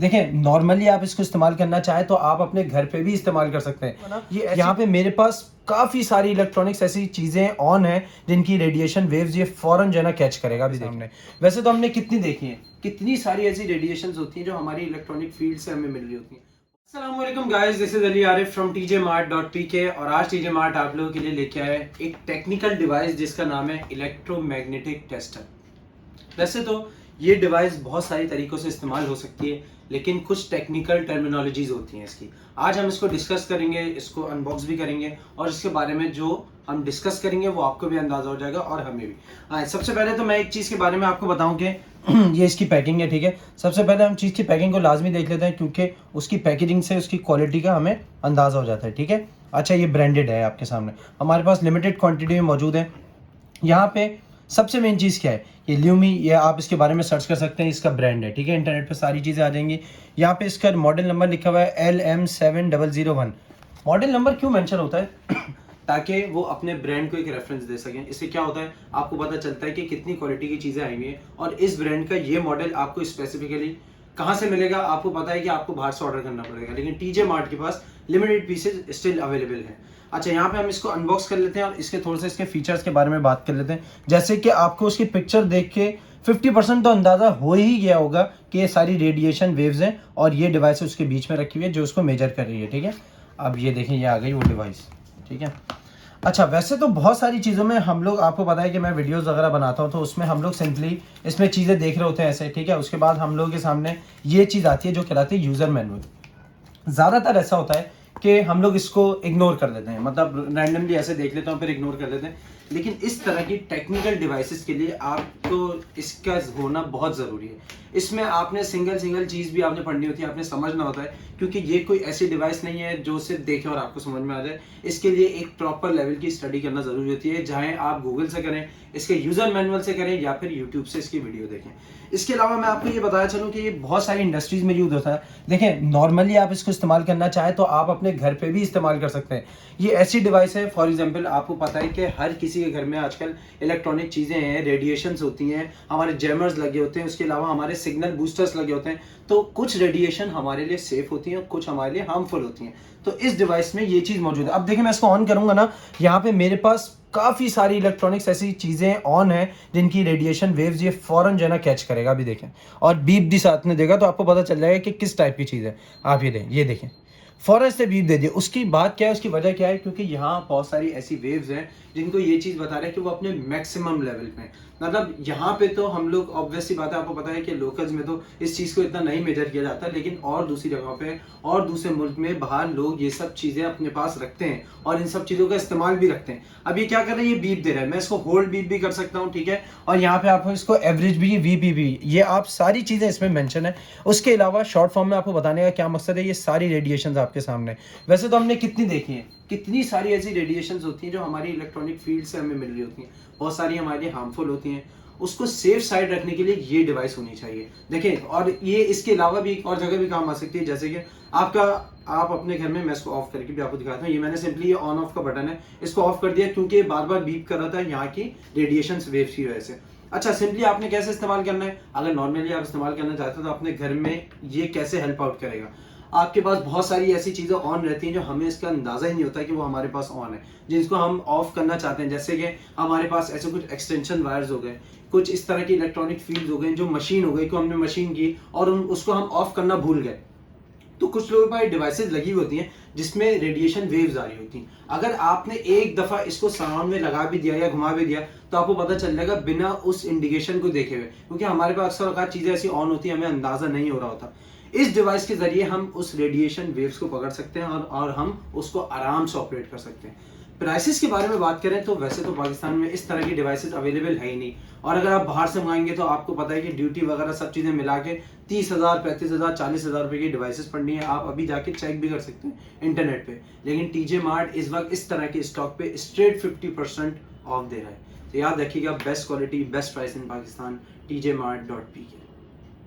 देखें, नॉर्मली आप इसको इस्तेमाल करना चाहें तो आप अपने घर पे भी इस्तेमाल कर सकते हैं। ये यहाँ पे मेरे पास काफ़ी सारी इलेक्ट्रॉनिक्स ऐसी चीज़ें ऑन हैं जिनकी रेडिएशन वेव्स ये फ़ौरन जो है ना कैच करेगा अभी सामने। वैसे तो हमने कितनी देखी हैं, कितनी सारी ऐसी रेडिएशंस होती हैं जो हमारी इलेक्ट्रॉनिक फील्ड से हमें मिल रही होती हैं। अस्सलामुअलैकुम guys, this is Ali Arif from tjmart.pk और आज tjmart आप लोगों के लिए लेके आए एक टेक्निकल डिवाइस जिसका नाम है इलेक्ट्रोमैग्नेटिक टेस्टर। वैसे तो ये डिवाइस बहुत सारी तरीक़ों से इस्तेमाल हो सकती है, लेकिन कुछ टेक्निकल टर्मिनोलॉजीज़ होती हैं इसकी। आज हम इसको डिस्कस करेंगे, इसको अनबॉक्स भी करेंगे और इसके बारे में जो हम डिस्कस करेंगे वो आपको भी अंदाज़ा हो जाएगा और हमें भी। हाँ, सबसे पहले तो मैं एक चीज़ के बारे में आपको बताऊं कि ये इसकी पैकिंग है, ठीक है। सबसे पहले हम चीज़ की पैकिंग को लाजमी देख लेते हैं क्योंकि उसकी पैकेजिंग से उसकी क्वालिटी का हमें अंदाज़ा हो जाता है, ठीक है। अच्छा, ये ब्रांडेड है आपके सामने, हमारे पास लिमिटेड क्वान्टिटी में मौजूद है। यहाँ पे सबसे मेन चीज़ क्या है, ये ल्यूमी, ये आप इसके बारे में सर्च कर सकते हैं, इसका ब्रांड है, ठीक है। इंटरनेट पे सारी चीज़ें आ जाएंगी। यहाँ पे इसका मॉडल नंबर लिखा हुआ है LM7001। मॉडल नंबर क्यों मेंशन होता है ताकि वो अपने ब्रांड को एक रेफरेंस दे सकें। इससे क्या होता है, आपको पता चलता है कि कितनी क्वालिटी की चीज़ें आई हुई हैं और इस ब्रांड का ये मॉडल आपको स्पेसिफिकली कहाँ से मिलेगा। आपको पता है कि आपको बाहर से ऑर्डर करना पड़ेगा, लेकिन टीजे मार्ट के पास लिमिटेड पीसेज स्टिल अवेलेबल हैं। अच्छा, यहाँ पे हम इसको अनबॉक्स कर लेते हैं और इसके थोड़े से इसके फीचर्स के बारे में बात कर लेते हैं। जैसे कि आपको उसकी पिक्चर देख के 50% तो अंदाज़ा हो ही गया होगा कि ये सारी रेडिएशन वेव्स हैं और ये डिवाइस उसके बीच में रखी हुई है जो उसको मेजर कर रही है, ठीक है। अब ये देखें, ये आ गई वो डिवाइस, ठीक है। अच्छा, वैसे तो बहुत सारी चीज़ों में हम लोग, आपको पता है कि मैं वीडियोस वगैरह बनाता हूँ तो उसमें हम लोग सिंपली इसमें चीज़ें देख रहे होते हैं ऐसे, ठीक है। उसके बाद हम लोगों के सामने ये चीज़ आती है जो कहलाती है यूज़र मैनुअल। ज़्यादातर ऐसा होता है कि हम लोग इसको इग्नोर कर देते हैं, मतलब रैंडमली ऐसे देख लेते हैं फिर इग्नोर कर देते हैं। लेकिन इस तरह की टेक्निकल डिवाइसेस के लिए आपको इसका होना बहुत ज़रूरी है। इसमें आपने सिंगल चीज़ भी आपने पढ़नी होती है, आपने समझना होता है, क्योंकि ये कोई ऐसी डिवाइस नहीं है जो सिर्फ देखे और आपको समझ में आ जाए। इसके लिए एक प्रॉपर लेवल की स्टडी करना ज़रूरी होती है, चाहे आप गूगल से करें, इसके यूज़र मैनुअल से करें या फिर यूट्यूब से इसकी वीडियो देखें। इसके अलावा मैं आपको ये बताया चलूँ कि ये बहुत सारी इंडस्ट्रीज़ में यूज़ होता है। देखें, नॉर्मली आप इसको इस्तेमाल करना चाहें तो आप अपने घर पे भी इस्तेमाल कर सकते हैं। ये ऐसी डिवाइस है, फॉर एग्जांपल आपको पता है कि हर किसी के घर में आजकल इलेक्ट्रॉनिक चीज़ें हैं, रेडिएशंस होती हैं, हमारे जैमर्स लगे होते हैं, उसके अलावा हमारे सिग्नल बूस्टर्स लगे होते हैं। तो कुछ रेडिएशन हमारे लिए सेफ होती हैं, कुछ हमारे लिए हार्मफुल होती हैं। तो इस डिवाइस में ये चीज़ मौजूद है। अब देखिए, मैं इसको ऑन करूँगा ना, यहाँ पे मेरे पास काफ़ी सारी इलेक्ट्रॉनिक्स ऐसी चीज़ें ऑन हैं जिनकी रेडिएशन वेव्स ये फ़ौरन जो है ना कैच करेगा। अभी देखें, और बीप भी साथ में देगा तो आपको पता चल जाएगा कि किस टाइप की चीज़ है। आप ये देखें, फ़ौरन से बीप दे दिए। उसकी बात क्या है, उसकी वजह क्या है, क्योंकि यहाँ बहुत सारी ऐसी वेव्स हैं जिनको ये चीज़ बता रहा है कि वो अपने मैक्सिमम लेवल पे हैं। मतलब यहाँ पे तो हम लोग, ऑब्वियस सी बात है, आपको पता है कि लोकल्स में तो इस चीज़ को इतना नहीं मेजर किया जाता, लेकिन और दूसरी जगहों पे और दूसरे मुल्क में बाहर लोग ये सब चीज़ें अपने पास रखते हैं और इन सब चीज़ों का इस्तेमाल भी रखते हैं। अब ये क्या कर रहा है, ये बीप दे रहा है, मैं इसको होल्ड बीप भी कर सकता हूँ, ठीक है। और यहाँ पे आपको इसको एवरेज भी, वीपी भी, ये आप सारी चीज़ें इसमें मेंशन है। उसके अलावा शॉर्ट फॉर्म में आपको बताने का क्या मकसद है, ये सारी रेडिएशंस आपके सामने। वैसे तो हमने कितनी देखी है, कितनी सारी ऐसी रेडिएशंस होती हैं जो हमारी इलेक्ट्रॉनिक फील्ड से हमें मिल रही होती हैं। बहुत सारी हमारे लिए हार्मफुल होती हैं। उसको सेफ साइड रखने के लिए ये डिवाइस होनी चाहिए। देखिए, और ये इसके अलावा भी और जगह भी काम आ सकती है, जैसे कि आप अपने घर में, मैं इसको ऑफ करके भी आपको दिखाता हूँ। ये मैंने सिंपली, ये ऑन ऑफ का बटन है, इसको ऑफ कर दिया क्योंकि ये बार बार बीप कर रहा था यहाँ की रेडिएशन वेव्स की वजह से। अच्छा, सिंपली आपने कैसे इस्तेमाल करना है, अगर नॉर्मली आप इस्तेमाल करना चाहते हो तो अपने घर में ये कैसे हेल्प आउट करेगा। आपके पास बहुत सारी ऐसी चीज़ें ऑन रहती हैं जो हमें इसका अंदाज़ा ही नहीं होता कि वो हमारे पास ऑन है, जिसको हम ऑफ करना चाहते हैं। जैसे कि हमारे पास ऐसे कुछ एक्सटेंशन वायर्स हो गए, कुछ इस तरह की इलेक्ट्रॉनिक फील्ड हो गई, जो मशीन हो गई को हमने मशीन की और उसको हम ऑफ करना भूल गए। तो कुछ लोगों के पास डिवाइसेस लगी होती हैं जिसमें रेडिएशन वेव्स आ रही होती हैं। अगर आपने एक दफ़ा इसको साउंड में लगा भी दिया या घुमा भी दिया तो आपको पता चल जाएगा बिना उस इंडिकेशन को देखे हुए, क्योंकि हमारे पास अक्सर औक़ात चीज़ें ऐसी ऑन होती हैं, हमें अंदाज़ा नहीं हो रहा होता। इस डिवाइस के ज़रिए हम उस रेडिएशन वेव्स को पकड़ सकते हैं और हम उसको आराम से ऑपरेट कर सकते हैं। प्राइसेस के बारे में बात करें तो वैसे तो पाकिस्तान में इस तरह की डिवाइसेस अवेलेबल है ही नहीं, और अगर आप बाहर से मंगाएंगे तो आपको पता है कि ड्यूटी वगैरह सब चीज़ें मिला के 30,000, 35,000, 40,000 रुपये की डिवाइसेस पड़नी है। आप अभी जाके चेक भी कर सकते हैं इंटरनेट पे। लेकिन टीजे मार्ट इस वक्त इस तरह के स्टॉक पे स्ट्रेट 50% ऑफ दे रहा है। तो याद रखिएगा, best quality, best price in Pakistan, tjmart.pk।